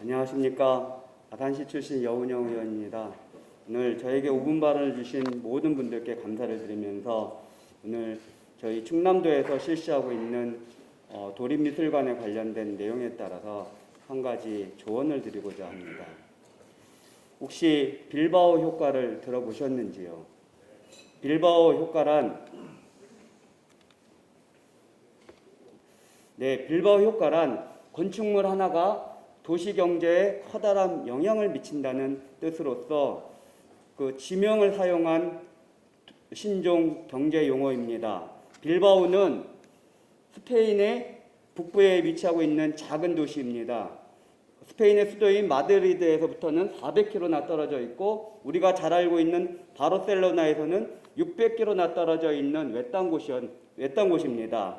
안녕하십니까. 아산시 출신 여운영 의원입니다. 오늘 저에게 5분 발언을 주신 모든 분들께 감사를 드리면서 오늘 저희 충남도에서 실시하고 있는 도립미술관에 관련된 내용에 따라서 한 가지 조언을 드리고자 합니다. 혹시 빌바오 효과를 들어보셨는지요? 빌바오 효과란 빌바오 효과란 건축물 하나가 도시 경제에 커다란 영향을 미친다는 뜻으로서 그 지명을 사용한 신종 경제 용어입니다. 빌바오는 스페인의 북부에 위치하고 있는 작은 도시입니다. 스페인의 수도인 마드리드에서부터는 400km나 떨어져 있고 우리가 잘 알고 있는 바르셀로나에서는 600km나 떨어져 있는 외딴 곳입니다.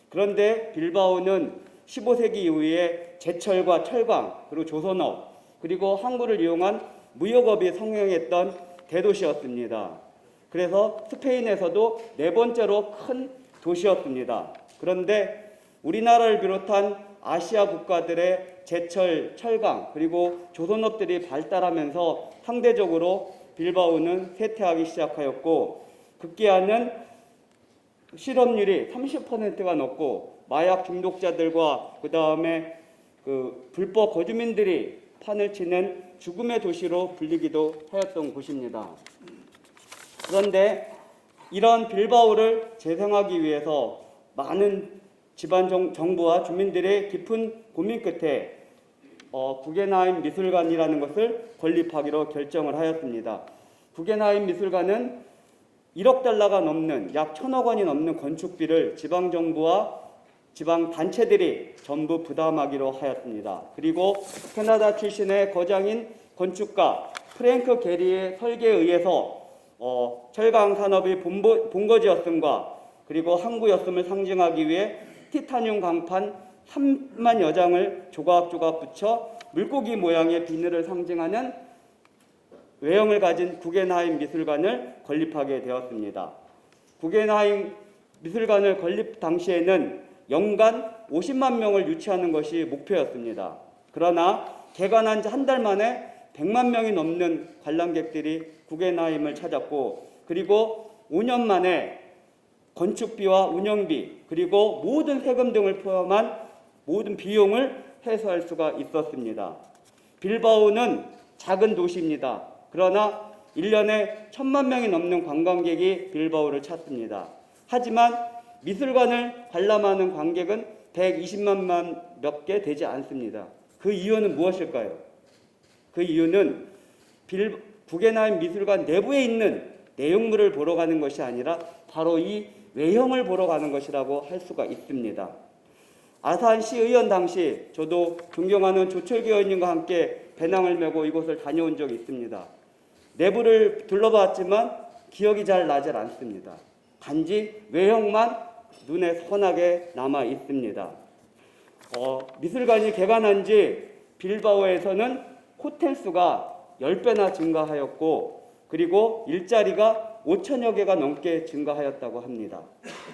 그런데 빌바오는 15세기 이후에 제철과 철강, 그리고 조선업, 그리고 항구를 이용한 무역업이 성행했던 대도시였습니다. 그래서 스페인에서도 네 번째로 큰 도시였습니다. 그런데 우리나라를 비롯한 아시아 국가들의 제철, 철강, 그리고 조선업들이 발달하면서 상대적으로 빌바오는 쇠퇴하기 시작하였고 급기야는 실업률이 30%가 넘고 마약 중독자들과 그 다음에 불법 거주민들이 판을 치는 죽음의 도시로 불리기도 하였던 곳입니다. 그런데 이런 빌바오를 재생하기 위해서 많은 지방 정부와 주민들의 깊은 고민 끝에 구겐하임 미술관이라는 것을 건립하기로 결정을 하였습니다. 구겐하임 미술관은 1억 달러가 넘는 약 1,000억 원이 넘는 건축비를 지방 정부와 지방 단체들이 전부 부담하기로 하였습니다. 그리고 캐나다 출신의 거장인 건축가 프랭크 게리의 설계에 의해서 철강 산업의 본거지였음과 그리고 항구였음을 상징하기 위해 티타늄 강판 3만여 장을 조각조각 붙여 물고기 모양의 비늘을 상징하는 외형을 가진 구겐하임 미술관을 건립하게 되었습니다. 구겐하임 미술관을 건립 당시에는 연간 50만 명을 유치하는 것이 목표였습니다. 그러나 개관한 지 한 달 만에 100만 명이 넘는 관람객들이 구겐하임을 찾았고 그리고 5년 만에 건축비와 운영비 그리고 모든 세금 등을 포함한 모든 비용을 해소할 수가 있었습니다. 빌바오는 작은 도시입니다. 그러나 1년에 1,000만 명이 넘는 관광객이 빌바오를 찾습니다. 하지만 미술관을 관람하는 관객은 120만 몇 개 되지 않습니다. 그 이유는 무엇일까요? 그 이유는 구겐하임 미술관 내부에 있는 내용물을 보러 가는 것이 아니라 바로 이 외형을 보러 가는 것이라고 할 수가 있습니다. 아산시 의원 당시 저도 존경하는 조철기 의원님과 함께 배낭을 메고 이곳을 다녀온 적이 있습니다. 내부를 둘러봤지만 기억이 잘 나질 않습니다. 단지 외형만 눈에 선하게 남아 있습니다. 미술관이 개관한 지 빌바오에서는 호텔 수가 10배나 증가하였고 그리고 일자리가 5천여 개가 넘게 증가하였다고 합니다.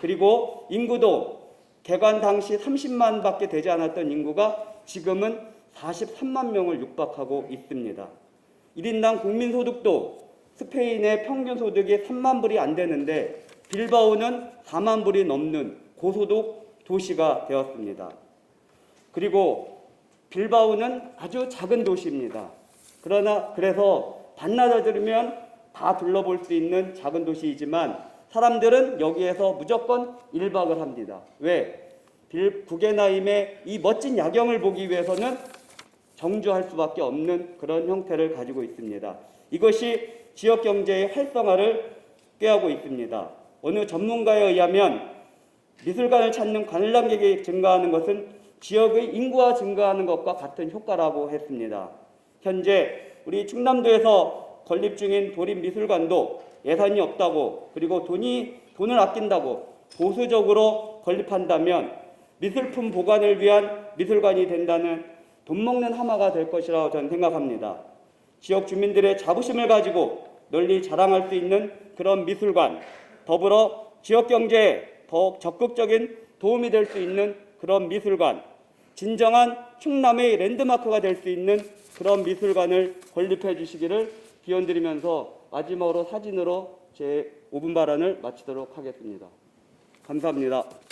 그리고 인구도 개관 당시 30만 밖에 되지 않았던 인구가 지금은 43만 명을 육박하고 있습니다. 1인당 국민소득도 스페인의 평균 소득이 3만 불이 안 되는데 빌바오는 4만 불이 넘는 고소득 도시가 되었습니다. 그리고 빌바오는 아주 작은 도시입니다. 그래서 반나절이면 다 둘러볼 수 있는 작은 도시이지만 사람들은 여기에서 무조건 1박을 합니다. 왜? 구겐하임의 이 멋진 야경을 보기 위해서는 정주할 수밖에 없는 그런 형태를 가지고 있습니다. 이것이 지역 경제의 활성화를 꾀하고 있습니다. 어느 전문가에 의하면 미술관을 찾는 관람객이 증가하는 것은 지역의 인구가 증가하는 것과 같은 효과라고 했습니다. 현재 우리 충남도에서 건립 중인 도립미술관도 예산이 없다고 그리고 돈을 아낀다고 보수적으로 건립한다면 미술품 보관을 위한 미술관이 된다는 돈 먹는 하마가 될 것이라고 저는 생각합니다. 지역 주민들의 자부심을 가지고 널리 자랑할 수 있는 그런 미술관, 더불어 지역 경제에 더욱 적극적인 도움이 될 수 있는 그런 미술관, 진정한 충남의 랜드마크가 될 수 있는 그런 미술관을 건립해 주시기를 기원드리면서 마지막으로 사진으로 제 5분 발언을 마치도록 하겠습니다. 감사합니다.